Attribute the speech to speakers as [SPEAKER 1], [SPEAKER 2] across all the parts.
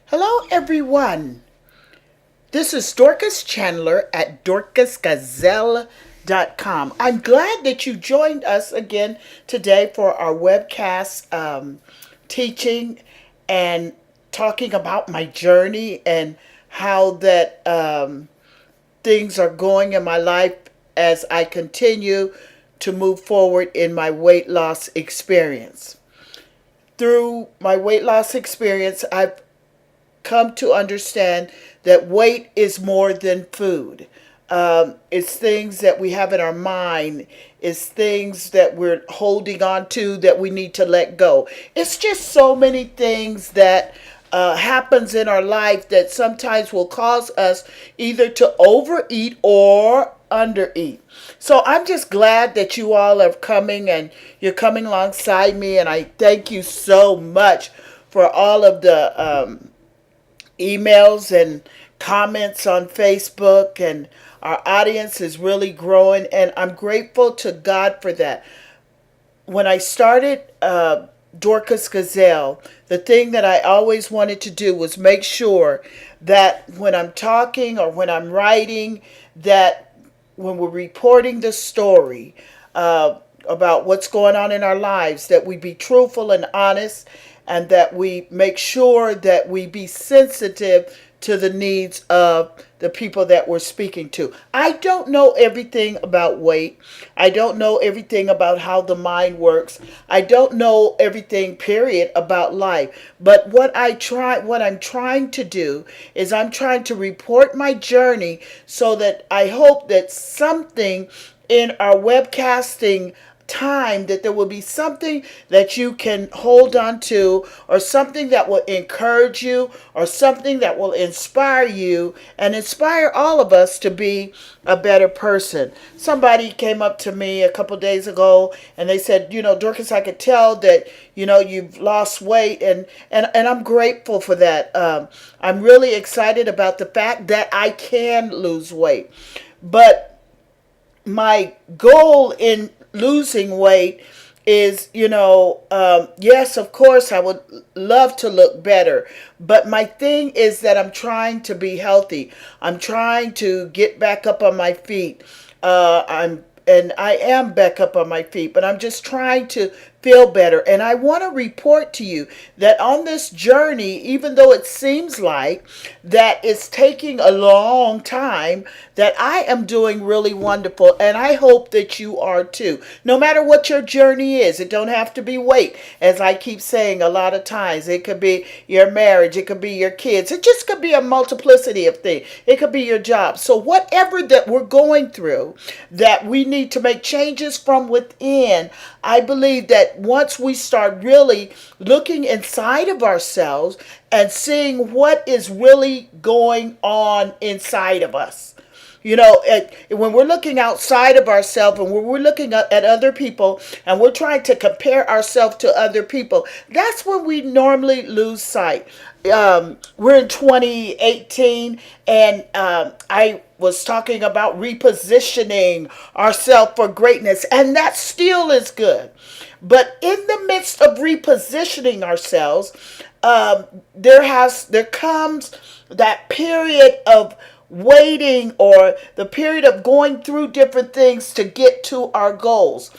[SPEAKER 1] Hello, everyone. This is Dorcas Chandler at dorcasgazelle.com. I'm glad that you joined us again today for our webcast teaching and talking about my journey and how that things are going in my life as I continue to move forward in my weight loss experience. Through my weight loss experience, I've come to understand that weight is more than food. It's things that we have in our mind. It's things that we're holding on to that we need to let go. It's just so many things that happens in our life that sometimes will cause us either to overeat or undereat. So I'm just glad that you all are coming and you're coming alongside me, and I thank you so much for all of the emails and comments on Facebook, and our audience is really growing, and I'm grateful to God for that. When I started Dorcas Gazelle, the thing that I always wanted to do was make sure that when I'm talking or when I'm writing, that when we're reporting the story about what's going on in our lives, that we be truthful and honest, and that we make sure that we be sensitive to the needs of the people that we're speaking to. I don't know everything about weight. I don't know everything about how the mind works. I don't know everything, period, about life. But what I'm trying to do is I'm trying to report my journey so that I hope that something in our webcasting time, that there will be something that you can hold on to, or something that will encourage you, or something that will inspire you and inspire all of us to be a better person. Somebody came up to me a couple days ago and they said, Dorcas, I could tell that you've lost weight, and I'm grateful for that. I'm really excited about the fact that I can lose weight. But my goal in losing weight is, yes, of course, I would love to look better. But my thing is that I'm trying to be healthy. I'm trying to get back up on my feet. I am back up on my feet, but I'm just trying to feel better. And I want to report to you that on this journey, even though it seems like that it's taking a long time, that I am doing really wonderful. And I hope that you are too. No matter what your journey is, it don't have to be weight. As I keep saying a lot of times, it could be your marriage. It could be your kids. It just could be a multiplicity of things. It could be your job. So whatever that we're going through, that we need to make changes from within, I believe that once we start really looking inside of ourselves and seeing what is really going on inside of us. When we're looking outside of ourselves and when we're looking at other people and we're trying to compare ourselves to other people, that's when we normally lose sight. We're in 2018, and I was talking about repositioning ourselves for greatness, and that still is good. But in the midst of repositioning ourselves, there comes that period of waiting, or the period of going through different things to get to our goals.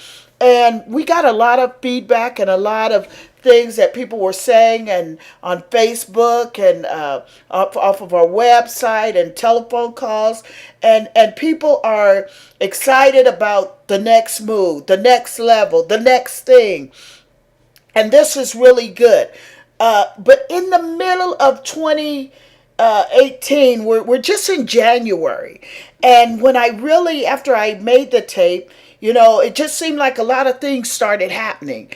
[SPEAKER 1] And we got a lot of feedback and a lot of things that people were saying, and on Facebook and off of our website and telephone calls, and people are excited about the next move, the next level, the next thing, and this is really good. But in the middle of 2018, we're just in January, and when after I made the tape, it just seemed like a lot of things started happening.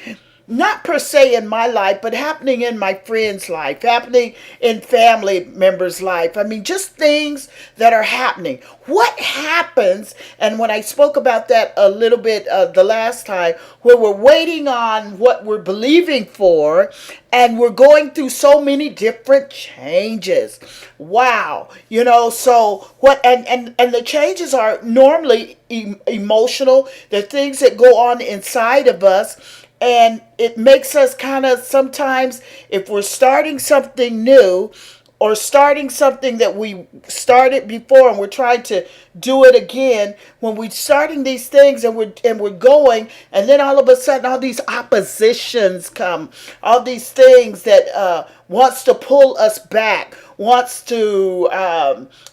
[SPEAKER 1] Not per se in my life, but happening in my friend's life, happening in family members' life. I mean, just things that are happening. What happens, and when I spoke about that a little bit the last time, where we're waiting on what we're believing for, and we're going through so many different changes. Wow. So what, and the changes are normally emotional. They're things that go on inside of us. And it makes us kind of sometimes, if we're starting something new, or starting something that we started before and we're trying to do it again, when we're starting these things and we're going, and then all of a sudden all these oppositions come, all these things that wants to pull us back, wants to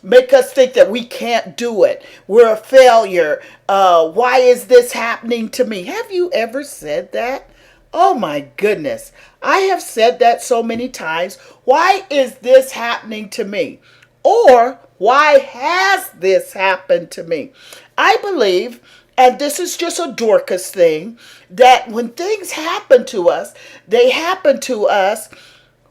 [SPEAKER 1] make us think that we can't do it, we're a failure, why is this happening to me? Have you ever said that? Oh my goodness. I have said that so many times. Why is this happening to me? Or why has this happened to me? I believe, and this is just a Dorcas thing, that when things happen to us, they happen to us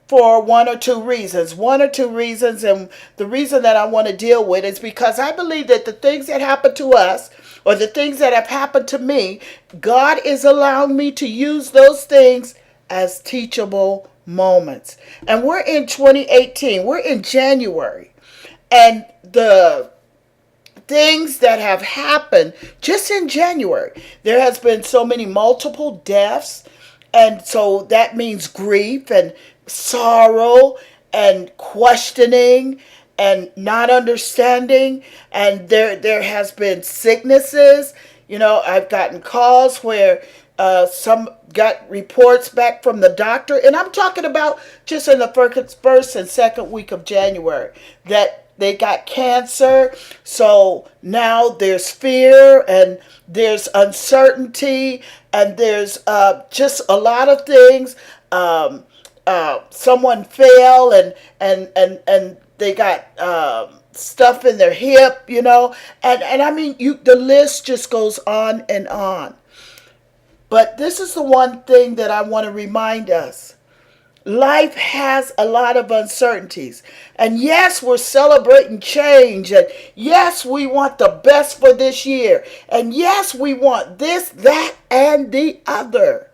[SPEAKER 1] for one or two reasons. One or two reasons, and the reason that I want to deal with is because I believe that the things that happen to us, or the things that have happened to me, God is allowing me to use those things as teachable moments. And we're in 2018, we're in January, and the things that have happened just in January, there has been so many multiple deaths, and so that means grief and sorrow and questioning and not understanding, and there has been sicknesses. I've gotten calls where some got reports back from the doctor, and I'm talking about just in the first and second week of January, that they got cancer. So now there's fear and there's uncertainty and there's just a lot of things. Someone fell and they got stuff in their hip, and I mean, the list just goes on and on. But this is the one thing that I want to remind us. Life has a lot of uncertainties. And yes, we're celebrating change. And yes, we want the best for this year. And yes, we want this, that, and the other.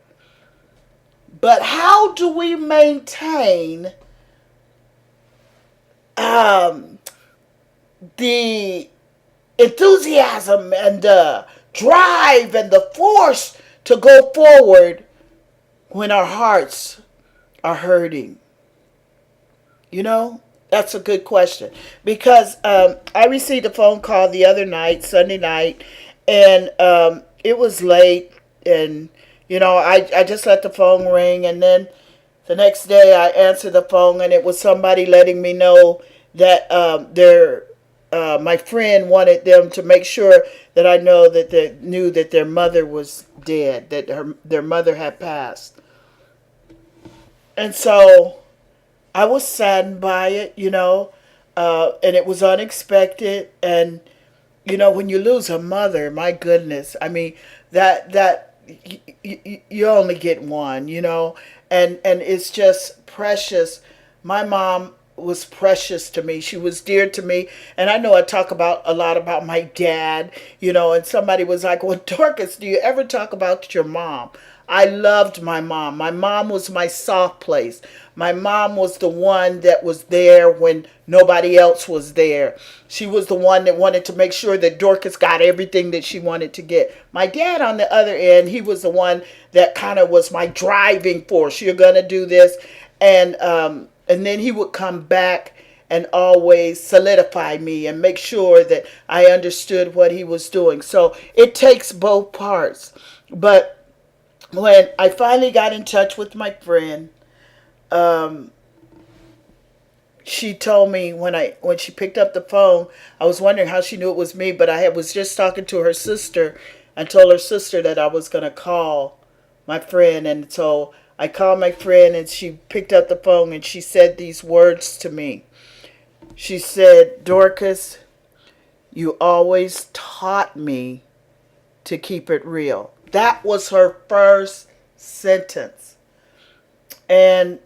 [SPEAKER 1] But how do we maintain the enthusiasm and the drive and the force to go forward when our hearts are hurting? That's a good question. Because I received a phone call the other night, Sunday night, and it was late, and I just let the phone ring, and then the next day I answered the phone, and it was somebody letting me know that my friend wanted them to make sure that I know that they knew that their mother was dead, that their mother had passed. And so I was saddened by it, and it was unexpected. And, when you lose a mother, my goodness, I mean, that you only get one, and it's just precious. My mom was precious to me. She was dear to me. And I know I talk a lot about my dad, and somebody was like, well, Dorcas, do you ever talk about your mom? I loved my mom. My mom was my soft place. My mom was the one that was there when nobody else was there. She was the one that wanted to make sure that Dorcas got everything that she wanted to get. My dad, on the other end, he was the one that kind of was my driving force. You're going to do this. And then he would come back and always solidify me and make sure that I understood what he was doing. So it takes both parts. But when I finally got in touch with my friend, she told me when she picked up the phone, I was wondering how she knew it was me, but I was just talking to her sister and told her sister that I was going to call my friend. And so I called my friend, and she picked up the phone, and she said these words to me. She said, Dorcas, you always taught me to keep it real. That was her first sentence. And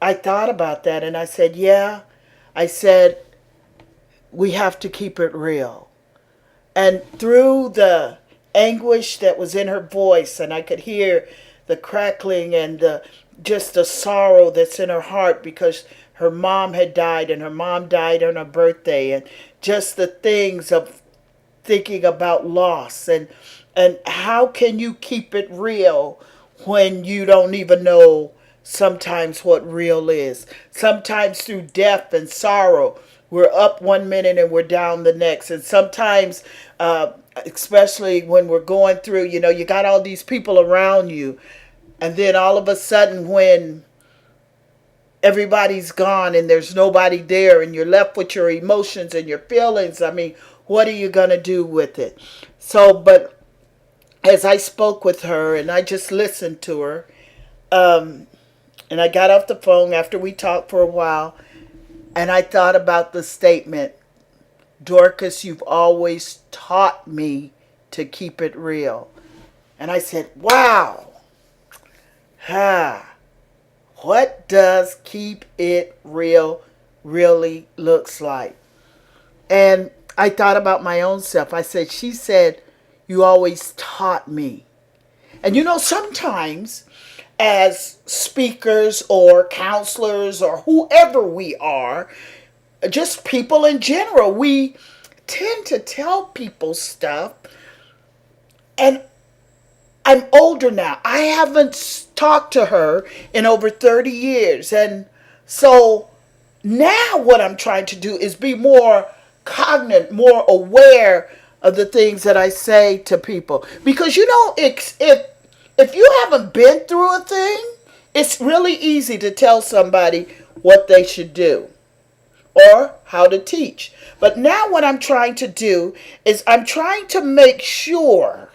[SPEAKER 1] I thought about that, and I said, yeah. I said, we have to keep it real. And through the anguish that was in her voice, and I could hear the crackling and just the sorrow that's in her heart because her mom had died, and her mom died on her birthday, and just the things of thinking about loss, and how can you keep it real when you don't even know sometimes what real is. Sometimes through death and sorrow, we're up one minute and we're down the next. And sometimes, especially when we're going through, you got all these people around you. And then all of a sudden, when everybody's gone and there's nobody there and you're left with your emotions and your feelings, I mean, what are you going to do with it? So, but as I spoke with her and I just listened to her, and I got off the phone after we talked for a while, and I thought about the statement, Dorcas, you've always taught me to keep it real. And I said, wow, what does keep it real really looks like? And I thought about my own self. I said, she said, you always taught me. And sometimes as speakers or counselors or whoever we are, just people in general, we tend to tell people stuff. And I'm older now. I haven't talked to her in over 30 years. And so now what I'm trying to do is be more cognizant, more aware of the things that I say to people. Because if you haven't been through a thing, it's really easy to tell somebody what they should do or how to teach. But now what I'm trying to do is I'm trying to make sure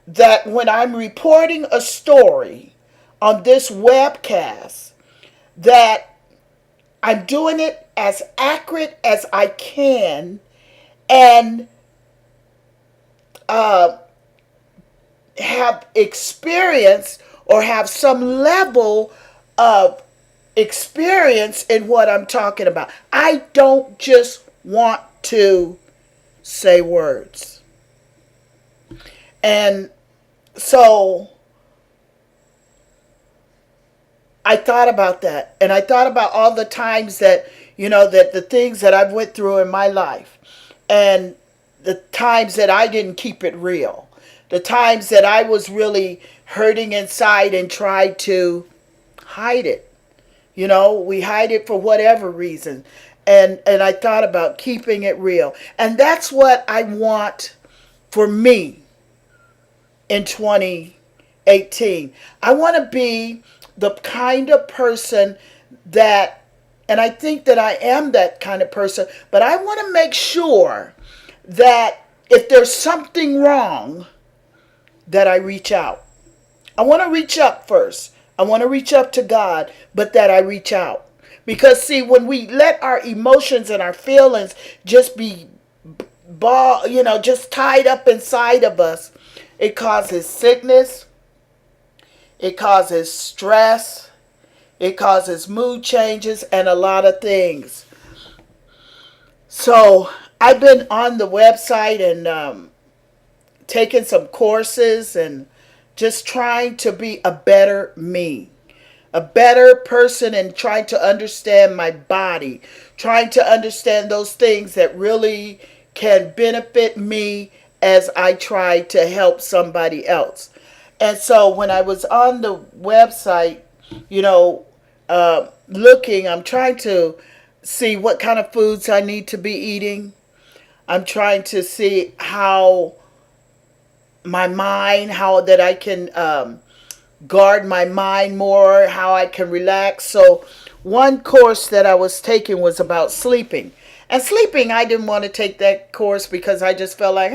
[SPEAKER 1] that when I'm reporting a story on this webcast, that I'm doing it as accurate as I can and have experience or have some level of experience in what I'm talking about. I don't just want to say words. And so I thought about that. And I thought about all the times that, that the things that I've went through in my life. And the times that I didn't keep it real. The times that I was really hurting inside and tried to hide it. We hide it for whatever reason. And I thought about keeping it real. And that's what I want for me in 2018. I want to be the kind of person that, and I think that I am that kind of person, but I want to make sure that if there's something wrong, that I reach out. I want to reach up first. I want to reach up to God, but that I reach out. Because see, when we let our emotions and our feelings just be just tied up inside of us, it causes sickness, it causes stress, it causes mood changes, and a lot of things. So I've been on the website and taking some courses and just trying to be a better me, a better person, and trying to understand my body, trying to understand those things that really can benefit me as I try to help somebody else. And so when I was on the website, looking, I'm trying to see what kind of foods I need to be eating. I'm trying to see how my mind, how that I can guard my mind more, how I can relax. So one course that I was taking was about sleeping. And sleeping, I didn't want to take that course because I just felt like,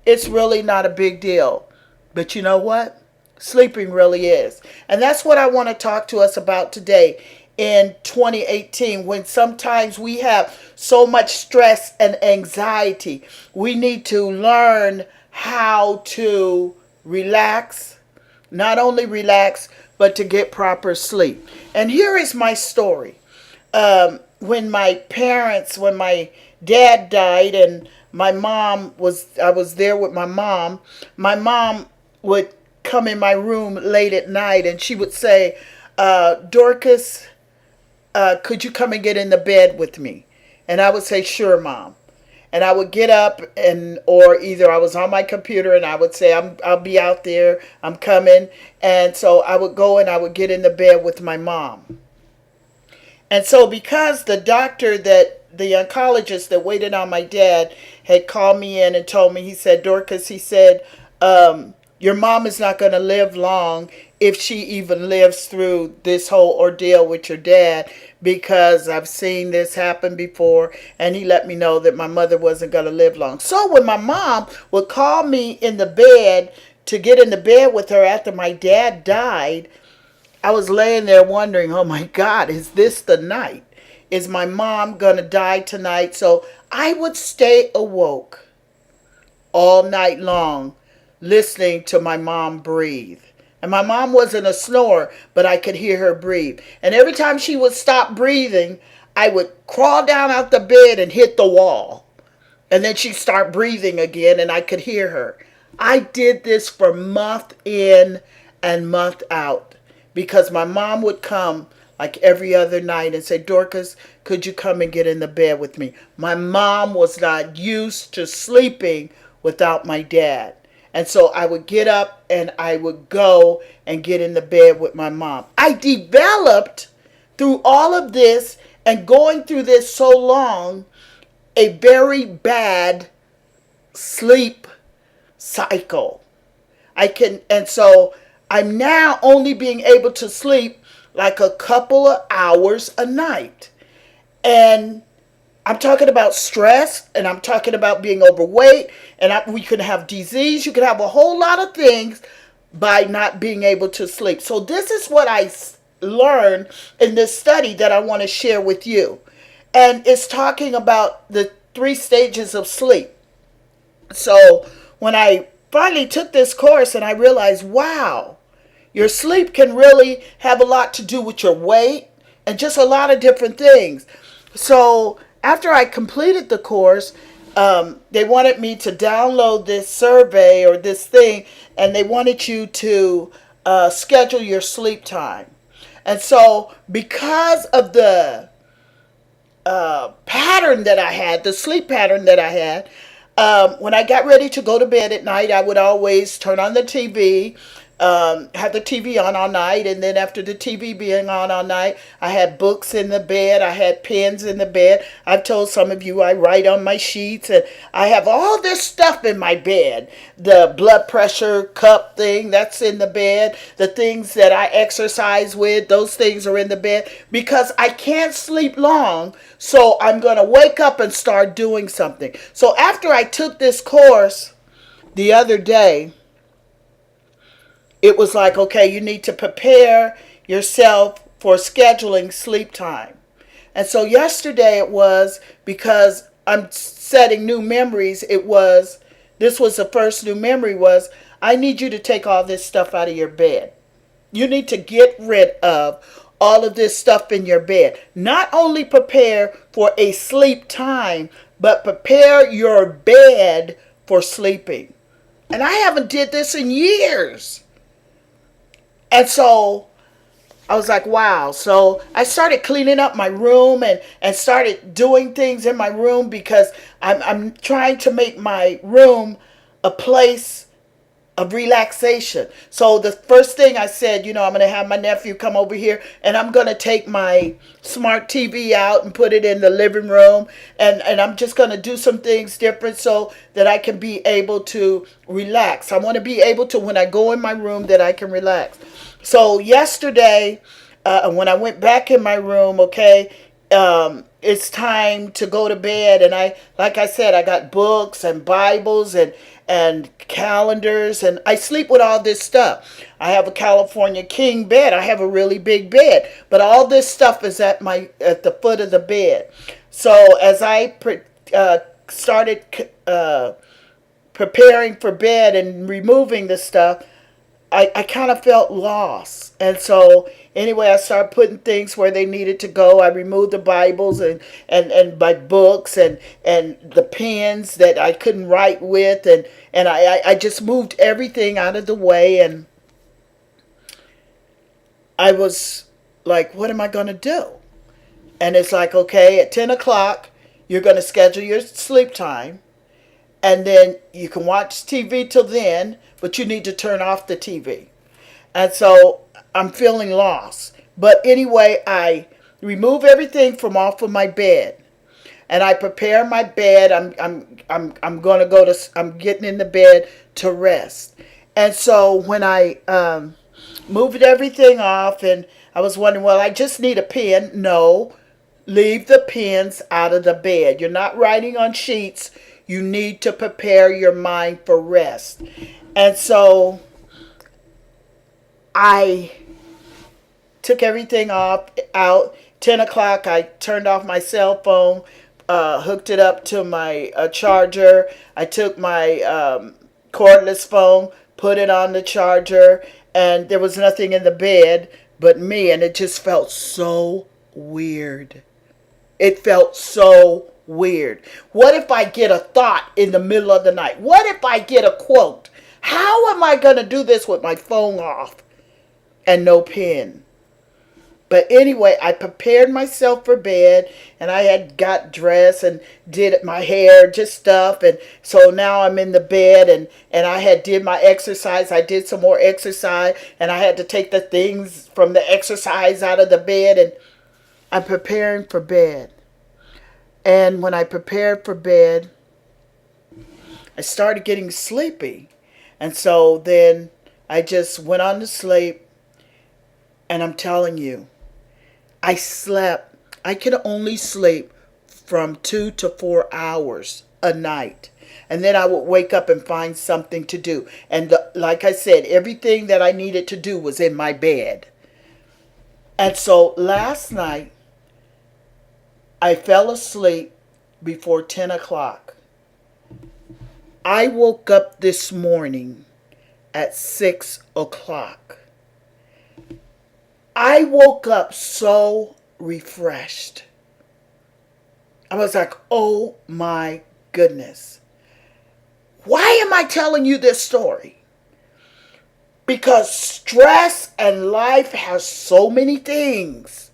[SPEAKER 1] it's really not a big deal. But you know what? Sleeping really is. And that's what I want to talk to us about today in 2018, when sometimes we have so much stress and anxiety. We need to learn how to relax, not only relax, but to get proper sleep. And here is my story. When my dad died and I was there with my mom would come in my room late at night and she would say, Dorcas, could you come and get in the bed with me? And I would say, sure, Mom. and I would get up, and or either I was on my computer and I would say I'll be out there, I'm coming. And so I would go and I would get in the bed with my mom. And so because the oncologist that waited on my dad had called me in and told me, he said, Dorcas, he said, your mom is not going to live long if she even lives through this whole ordeal with your dad, because I've seen this happen before. And he let me know that my mother wasn't going to live long. So when my mom would call me in the bed to get in the bed with her after my dad died, I was laying there wondering, oh my God, is this the night? Is my mom going to die tonight? So I would stay awoke all night long listening to my mom breathe. And my mom wasn't a snorer, but I could hear her breathe. And every time she would stop breathing, I would crawl down out the bed and hit the wall. And then she'd start breathing again, and I could hear her. I did this for month in and month out, because my mom would come like every other night and say, Dorcas, could you come and get in the bed with me? My mom was not used to sleeping without my dad. And so I would get up and I would go and get in the bed with my mom. I developed, through all of this and going through this so long, a very bad sleep cycle. And so I'm now only being able to sleep like a couple of hours a night. And I'm talking about stress, and I'm talking about being overweight, and we could have disease. You could have a whole lot of things by not being able to sleep. So this is what I learned in this study that I want to share with you. And it's talking about the 3 stages of sleep. So when I finally took this course and I realized, wow, your sleep can really have a lot to do with your weight and just a lot of different things. So after I completed the course, they wanted me to download this survey or this thing, and they wanted you to schedule your sleep time. And so because of the pattern that I had, the sleep pattern that I had, when I got ready to go to bed at night, I would always turn on the TV, have the TV on all night. And then after the TV being on all night, I had books in the bed. I had pens in the bed. I've told some of you I write on my sheets, and I have all this stuff in my bed. The blood pressure cup thing, that's in the bed. The things that I exercise with, those things are in the bed, because I can't sleep long. So I'm going to wake up and start doing something. So after I took this course the other day, it was like, okay, you need to prepare yourself for scheduling sleep time. And so yesterday it was, because I'm setting new memories, this was the first new memory was, I need you to take all this stuff out of your bed. You need to get rid of all of this stuff in your bed. Not only prepare for a sleep time, but prepare your bed for sleeping. And I haven't did this in years. And so I was like, wow. So I started cleaning up my room and started doing things in my room, because I'm trying to make my room a place of relaxation. So the first thing I said, I'm going to have my nephew come over here, and I'm going to take my smart TV out and put it in the living room. And I'm just going to do some things different so that I can be able to relax. I want to be able to, when I go in my room, that I can relax. So yesterday, when I went back in my room, okay, it's time to go to bed. And like I said, I got books and Bibles and calendars, and I sleep with all this stuff. I have a California king bed. I have a really big bed, but all this stuff is at the foot of the bed. So as I started preparing for bed and removing the stuff, I kind of felt lost. And so anyway, I started putting things where they needed to go. I removed the Bibles and my books and the pens that I couldn't write with. And I just moved everything out of the way. And I was like, what am I going to do? And it's like, okay, at 10 o'clock, You're going to schedule your sleep time, and then you can watch TV till then, but you need to turn off the TV. And so I'm feeling lost. But anyway, I remove everything from off of my bed, and I prepare my bed. I'm going to go to. I'm getting in the bed to rest. And so when I moved everything off, and I was wondering, well, I just need a pen. No, leave the pens out of the bed. You're not writing on sheets. You need to prepare your mind for rest. And so I took everything off out. 10 o'clock, I turned off my cell phone, hooked it up to my charger. I took my cordless phone, put it on the charger, and there was nothing in the bed but me, and it just felt so weird. It felt so weird. What if I get a thought in the middle of the night? What if I get a quote? How am I going to do this with my phone off and no pen? But anyway, I prepared myself for bed, and I had got dressed and did my hair, just stuff. And so now I'm in the bed, and I had did my exercise. I did some more exercise, and I had to take the things from the exercise out of the bed, and I'm preparing for bed. And when I prepared for bed, I started getting sleepy. And so then I just went on to sleep. And I'm telling you, I slept. I could only sleep from 2 to 4 hours a night. And then I would wake up and find something to do. And like I said, everything that I needed to do was in my bed. And so last night, I fell asleep before 10 o'clock. I woke up this morning at 6 o'clock. I woke up so refreshed. I was like, oh my goodness. Why am I telling you this story? Because stress and life has so many things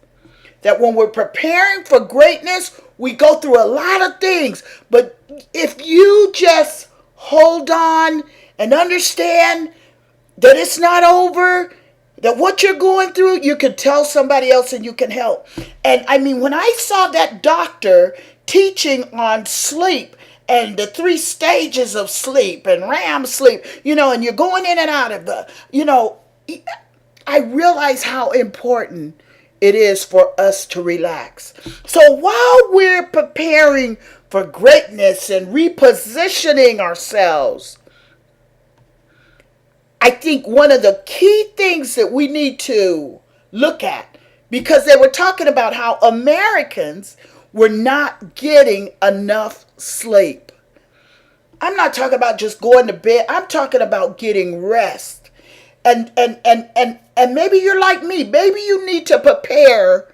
[SPEAKER 1] that when we're preparing for greatness, we go through a lot of things. But if you just hold on and understand that it's not over, that what you're going through, you can tell somebody else and you can help. And I mean, when I saw that doctor teaching on sleep and the 3 stages of sleep and REM sleep, and you're going in and out of the, I realize how important it is for us to relax. So while we're preparing for greatness and repositioning ourselves, I think one of the key things that we need to look at, because they were talking about how Americans were not getting enough sleep. I'm not talking about just going to bed. I'm talking about getting rest. And maybe you're like me. Maybe you need to prepare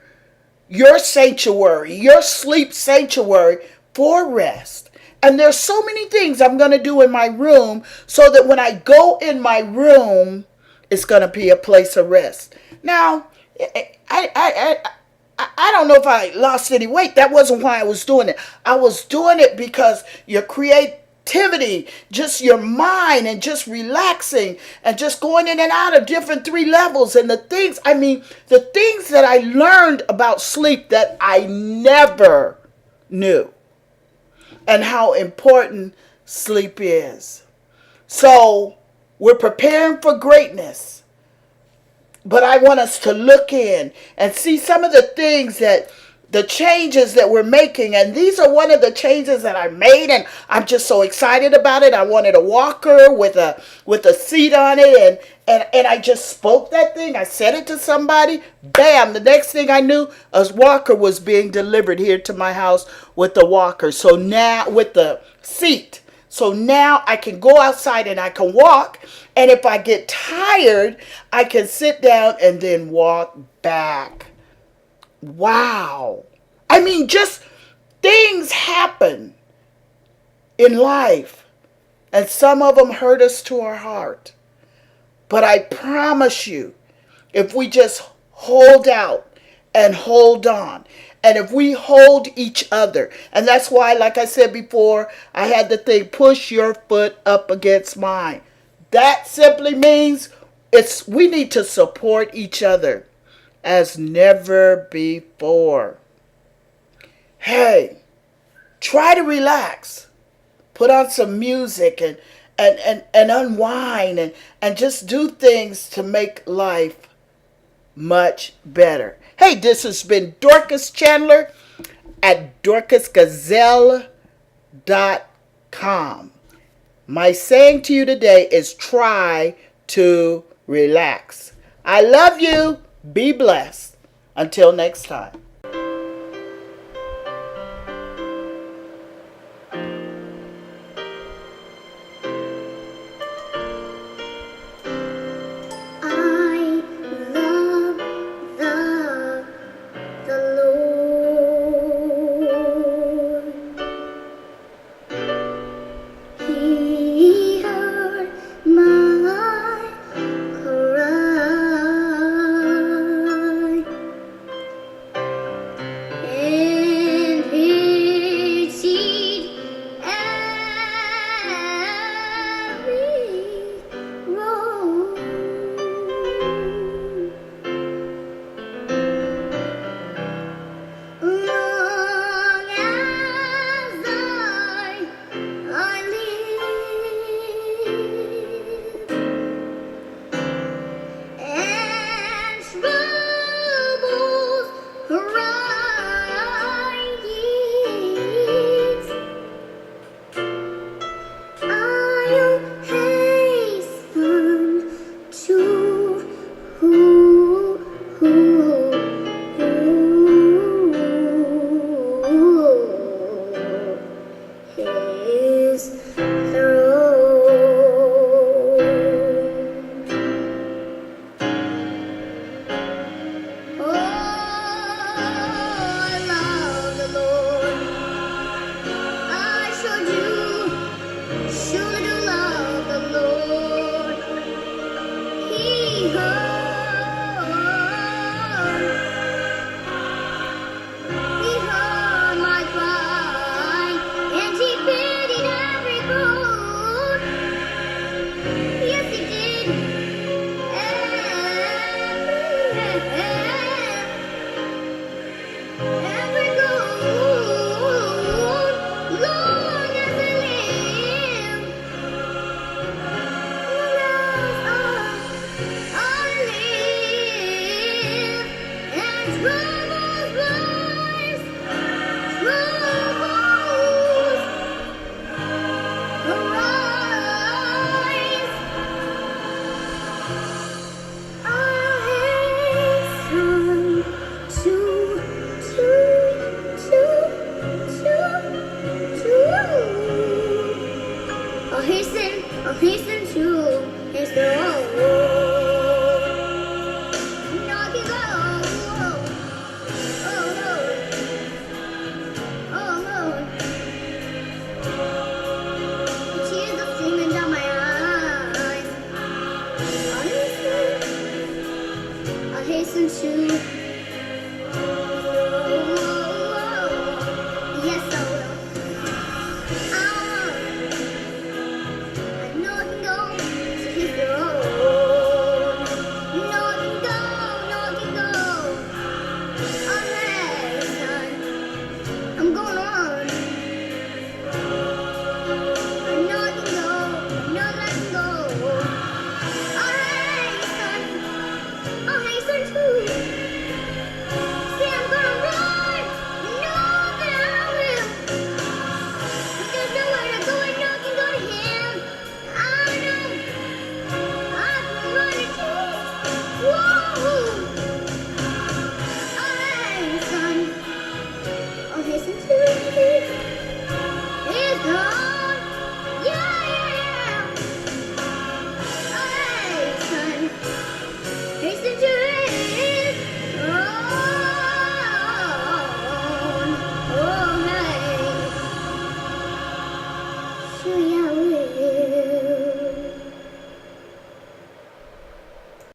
[SPEAKER 1] your sanctuary, your sleep sanctuary for rest. And there's so many things I'm going to do in my room so that when I go in my room, it's going to be a place of rest. Now, I don't know if I lost any weight. That wasn't why I was doing it. I was doing it because your creativity, just your mind, and just relaxing and just going in and out of different 3 levels. And the things that I learned about sleep that I never knew. And how important sleep is. So we're preparing for greatness. But I want us to look in and see some of the things the changes that we're making. And these are one of the changes that I made, and I'm just so excited about it. I wanted a walker with a seat on it, and I just spoke that thing. I said it to somebody. Bam, the next thing I knew, a walker was being delivered here to my house with the walker. So now, with the seat. So now I can go outside and I can walk. And if I get tired, I can sit down and then walk back. Wow. I mean, just things happen in life. And some of them hurt us to our heart. But I promise you, if we just hold out and hold on. And if we hold each other, and that's why, like I said before, I had the thing, push your foot up against mine. That simply means we need to support each other as never before. Hey, try to relax. Put on some music and unwind and just do things to make life much better. Hey, this has been Dorcas Chandler at dorcasgazelle.com. My saying to you today is try to relax. I love you. Be blessed. Until next time.
[SPEAKER 2] Hasten to his throne.